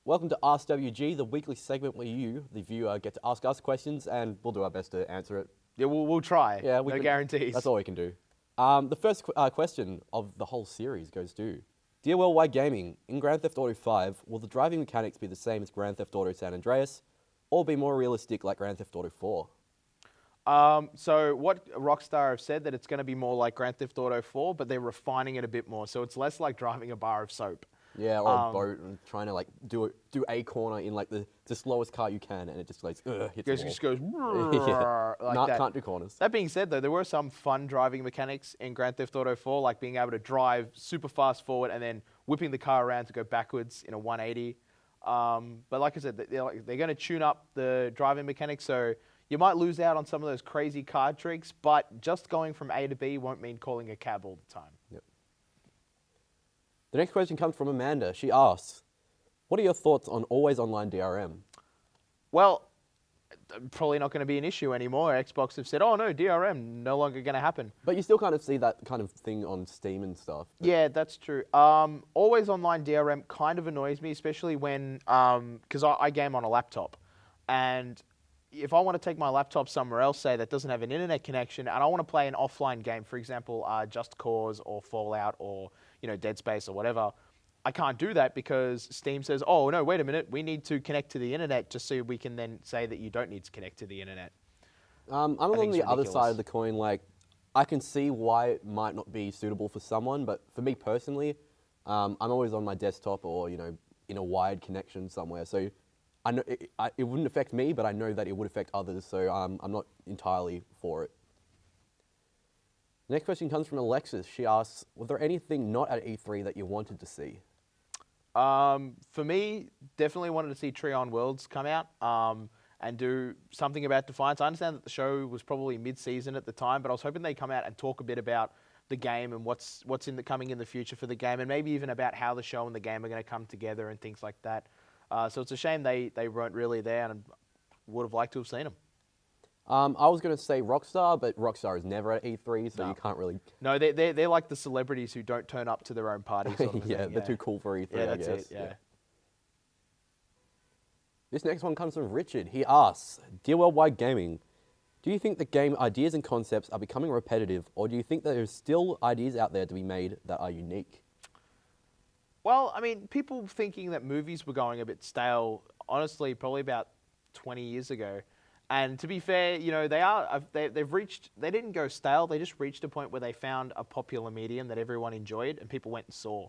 Welcome to AskWG, the weekly segment where you, the viewer, get to ask us questions and we'll do our best to answer it. Yeah, we'll try. Yeah, no guarantees. That's all we can do. The first question of the whole series goes to Dear Worldwide Gaming, in Grand Theft Auto 5, will the driving mechanics be the same as Grand Theft Auto San Andreas or be more realistic like Grand Theft Auto 4? So what Rockstar have said that it's going to be more like Grand Theft Auto 4, but they're refining it a bit more. So it's less like driving a bar of soap. Yeah, or a boat and trying to like do a corner in like the slowest car you can, and it just like hits the wall. Just goes yeah. like that. Can't do corners. That being said, though, there were some fun driving mechanics in Grand Theft Auto 4, like being able to drive super fast forward and then whipping the car around to go backwards in a 180. But like I said, they're going to tune up the driving mechanics, so you might lose out on some of those crazy card tricks, but just going from A to B won't mean calling a cab all the time. Yep. The next question comes from Amanda. She asks, what are your thoughts on always online DRM? Well, probably not going to be an issue anymore. Xbox have said, oh no, DRM no longer going to happen. But you still kind of see that kind of thing on Steam and stuff. Yeah, that's true. Always online DRM kind of annoys me, especially when, because I game on a laptop. And if I want to take my laptop somewhere else, say that doesn't have an internet connection, and I want to play an offline game, for example, Just Cause or Fallout or Dead Space or whatever, I can't do that because Steam says, oh, no, wait a minute, we need to connect to the internet just so we can then say that you don't need to connect to the internet. I'm on the other side of the coin. Like, I can see why it might not be suitable for someone, but for me personally, I'm always on my desktop or, in a wired connection somewhere. So I know it wouldn't affect me, but I know that it would affect others, so I'm not entirely for it. The next question comes from Alexis. She asks, was there anything not at E3 that you wanted to see? For me, definitely wanted to see Treon Worlds come out and do something about Defiance. I understand that the show was probably mid-season at the time, but I was hoping they'd come out and talk a bit about the game and what's coming in the future for the game, and maybe even about how the show and the game are going to come together and things like that. So it's a shame they weren't really there, and would have liked to have seen them. I was going to say Rockstar, but Rockstar is never at E3, so you can't really... No, they're like the celebrities who don't turn up to their own party sort of yeah, thing. they're too cool for E3, I guess. It, yeah. This next one comes from Richard. He asks, Dear Worldwide Gaming, do you think the game ideas and concepts are becoming repetitive, or do you think that there's still ideas out there to be made that are unique? Well, I mean, people thinking that movies were going a bit stale, honestly, probably about 20 years ago. And to be fair, they didn't go stale, they just reached a point where they found a popular medium that everyone enjoyed and people went and saw.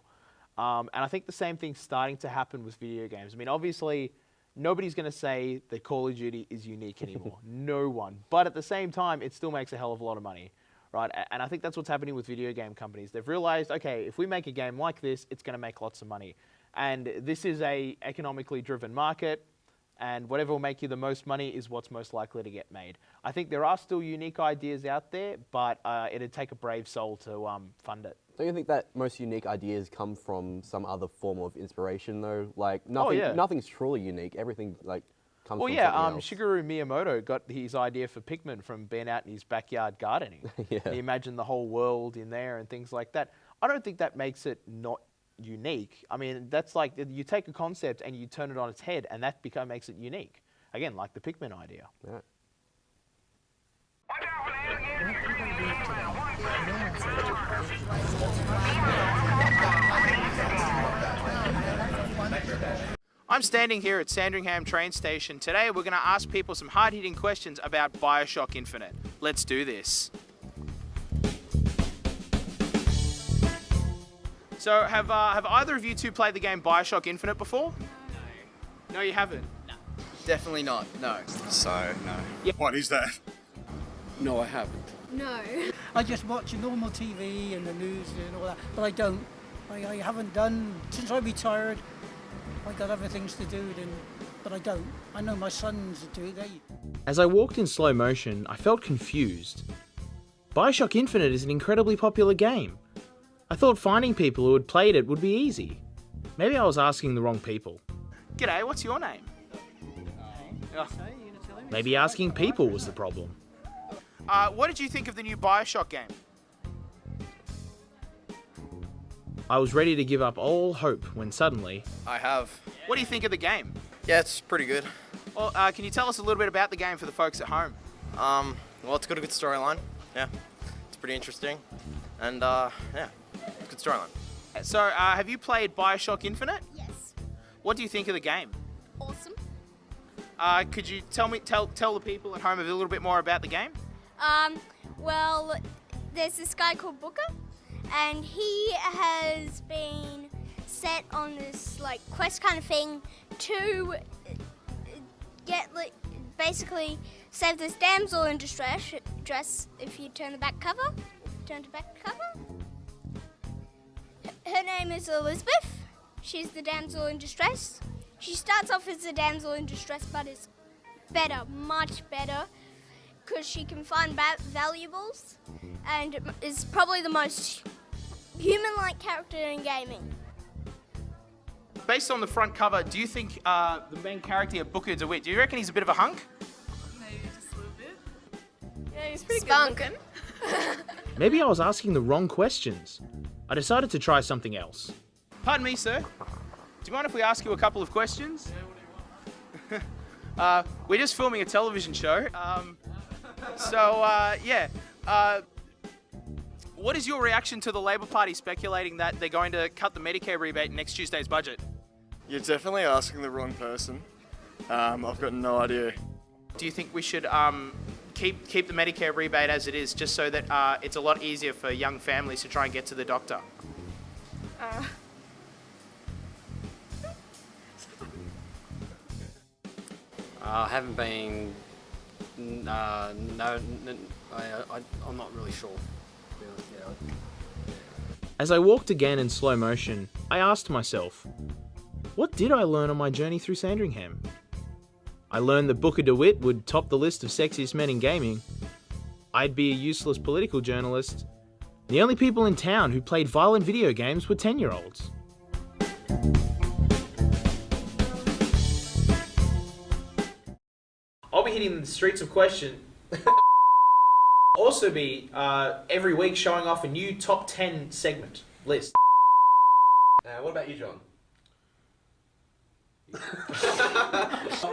And I think the same thing's starting to happen with video games. I mean, obviously, nobody's going to say that Call of Duty is unique anymore. No one. But at the same time, it still makes a hell of a lot of money. Right, and I think that's what's happening with video game companies. They've realized, okay, if we make a game like this, it's going to make lots of money. And this is a economically driven market, and whatever will make you the most money is what's most likely to get made. I think there are still unique ideas out there, but it'd take a brave soul to fund it. Don't you think that most unique ideas come from some other form of inspiration, though? Like, nothing's truly unique. Everything, like... Well, yeah, Shigeru Miyamoto got his idea for Pikmin from being out in his backyard gardening. Yeah. He imagined the whole world in there and things like that. I don't think that makes it not unique. I mean, that's like you take a concept and you turn it on its head, and that makes it unique. Again, like the Pikmin idea. Yeah. I'm standing here at Sandringham train station. Today we're going to ask people some hard-hitting questions about BioShock Infinite. Let's do this. So have either of you two played the game BioShock Infinite before? No. No, you haven't? No. Definitely not, no. So, no. Yeah. What is that? No, I haven't. No. I just watch normal TV and the news and all that, but I don't. I haven't done, since I retired, I got other things to do, but I don't. I know my sons do, As I walked in slow motion, I felt confused. BioShock Infinite is an incredibly popular game. I thought finding people who had played it would be easy. Maybe I was asking the wrong people. G'day, what's your name? Maybe asking people was the problem. What did you think of the new BioShock game? I was ready to give up all hope when suddenly... I have. What do you think of the game? Yeah, it's pretty good. Well, can you tell us a little bit about the game for the folks at home? Well, it's got a good storyline. Yeah, it's pretty interesting. And, yeah, it's a good storyline. So, have you played Bioshock Infinite? Yes. What do you think of the game? Awesome. Could you tell the people at home a little bit more about the game? Well, there's this guy called Booker, and he has been set on this like quest kind of thing to get basically save this damsel in distress. If you turn the back cover, turn to back cover. Her name is Elizabeth. She's the damsel in distress. She starts off as a damsel in distress, but is better, much better, because she can find valuables and is probably the most human-like character in gaming. Based on the front cover, do you think the main character, Booker DeWitt, do you reckon he's a bit of a hunk? Maybe just a little bit. Yeah, he's pretty Spunk. good looking. Maybe I was asking the wrong questions. I decided to try something else. Pardon me, sir. Do you mind if we ask you a couple of questions? Yeah, what do you want? We're just filming a television show. What is your reaction to the Labor Party speculating that they're going to cut the Medicare rebate in next Tuesday's budget? You're definitely asking the wrong person. I've got no idea. Do you think we should keep the Medicare rebate as it is, just so that it's a lot easier for young families to try and get to the doctor? I haven't been. I'm not really sure. As I walked again in slow motion, I asked myself, what did I learn on my journey through Sandringham? I learned that Booker DeWitt would top the list of sexiest men in gaming. I'd be a useless political journalist. The only people in town who played violent video games were 10-year-olds. I'll be hitting the streets of question. Also be every week showing off a new top 10 segment list. What about you, John?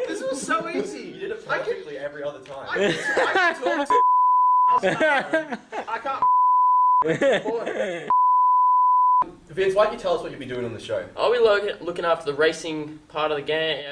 This was so easy. You did it perfectly every other time. I can't. Vince, why don't you tell us what you'll be doing on the show? I'll be looking after the racing part of the game.